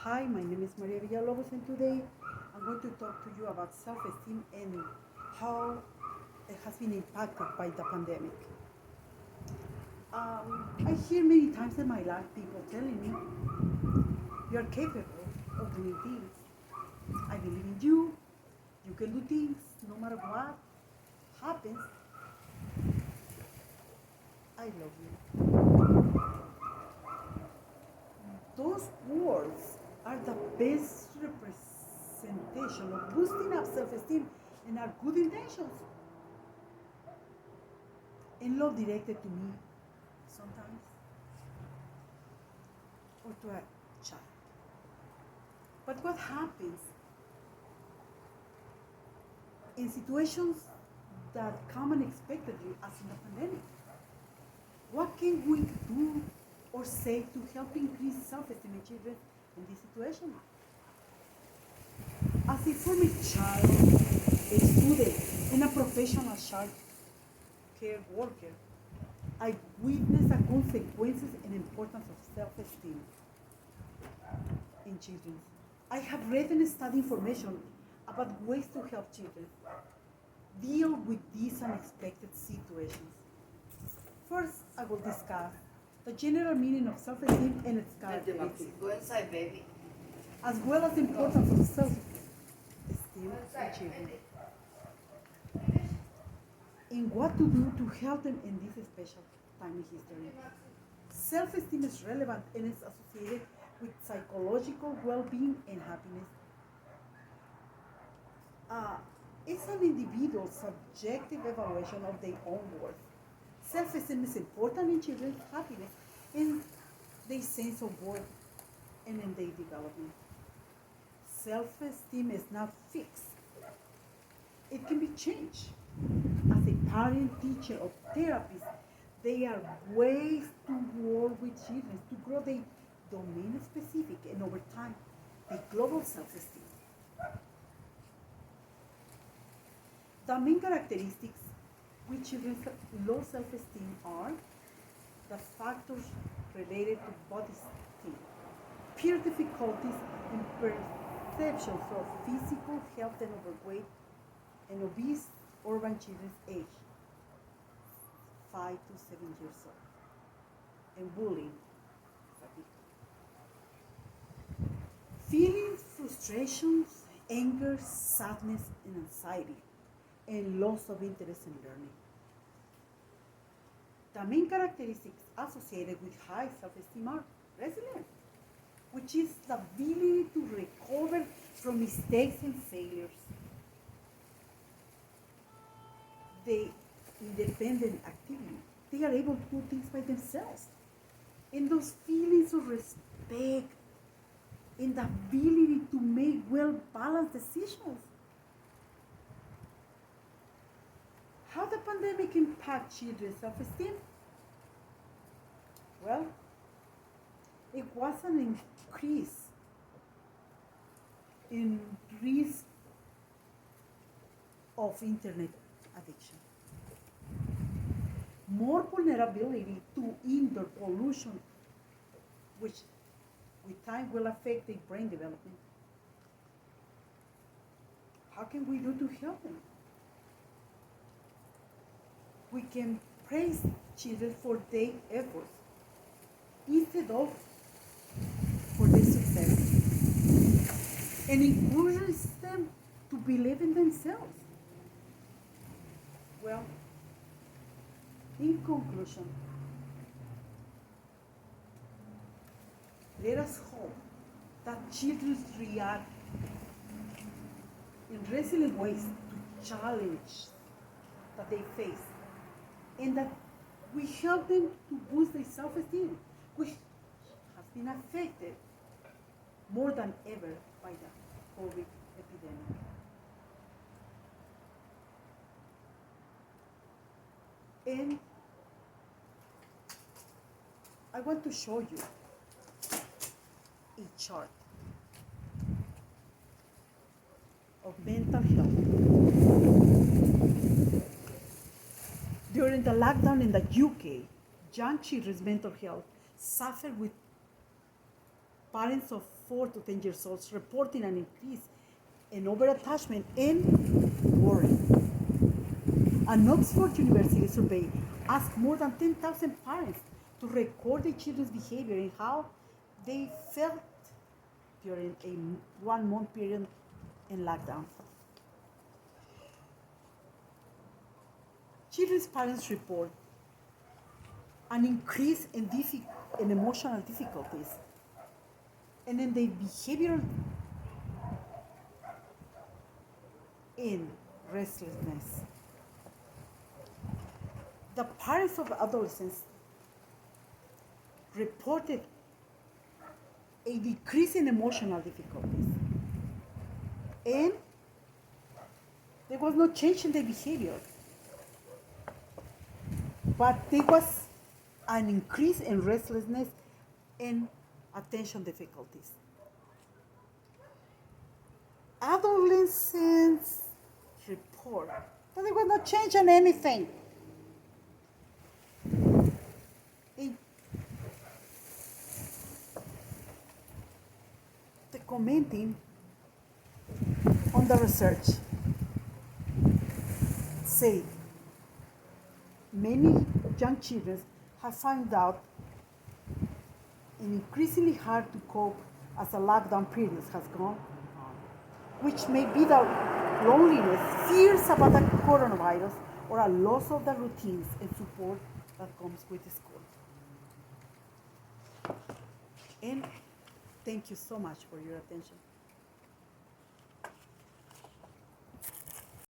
Hi, my name is Maria Villalobos, and today I'm going to talk to you about self-esteem and how it has been impacted by the pandemic. I hear many times in my life people telling me, you're capable of doing things. I believe in you. You can do things no matter what happens. I love you. Those words are the best representation of boosting up self-esteem and our good intentions and love directed to me sometimes or to a child. But what happens in situations that come unexpectedly, as in the pandemic? What can we do or say to help increase self-esteem in children in this situation? As a former child, a student, and a professional child care worker, I witnessed the consequences and importance of self-esteem in children. I have read and studied information about ways to help children deal with these unexpected situations. First, I will discuss the general meaning of self-esteem and its characteristics, Go inside, baby. as well as the importance of self-esteem in children, and what to do to help them in this special time in history. Self-esteem is relevant and is associated with psychological well-being and happiness. Uh, it's an individual's subjective evaluation of their own worth. Self-esteem is important in children's happiness and their sense of worth and in their development. Self-esteem is not fixed. It can be changed. As a parent, teacher, or therapist, there are ways to work with children to grow their domain-specific and over time, the global self-esteem. The main characteristics with children's low self-esteem are the factors related to body esteem, peer difficulties, and perceptions of physical health and overweight and obese urban children's age 5 to 7 years old, and bullying. Feelings, frustrations, anger, sadness, and anxiety, and loss of interest in learning. The main characteristics associated with high self-esteem are resilience, which is the ability to recover from mistakes and failures. The independent activity, they are able to do things by themselves. And those feelings of respect and the ability to make well-balanced decisions. How the pandemic impact children's self-esteem? Well, it was an increase in risk of internet addiction, more vulnerability to indoor pollution, which with time will affect their brain development. How can we do to help them? We can praise children for their efforts instead of for their success and encourage them to believe in themselves. Well, in conclusion, let us hope that children react in resilient ways to challenge that they face, and that we help them to boost their self-esteem, which has been affected more than ever by the COVID epidemic. And I want to show you a chart of mental health. During the lockdown in the UK, young children's mental health suffered with parents of 4 to 10 years old reporting an increase in over-attachment and worry. An Oxford University survey asked more than 10,000 parents to record their children's behavior and how they felt during a 1 month period in lockdown. Children's parents report an increase in emotional difficulties and in the behavioral in restlessness. The parents of adolescents reported a decrease in emotional difficulties, and there was no change in their behavior, but there was an increase in restlessness and attention difficulties. Adolescents report that there was no change in anything. The commenting on the research say many young children have found out and increasingly hard to cope as the lockdown period has gone on, which may be the loneliness, fears about the coronavirus, or a loss of the routines and support that comes with the school. And thank you so much for your attention.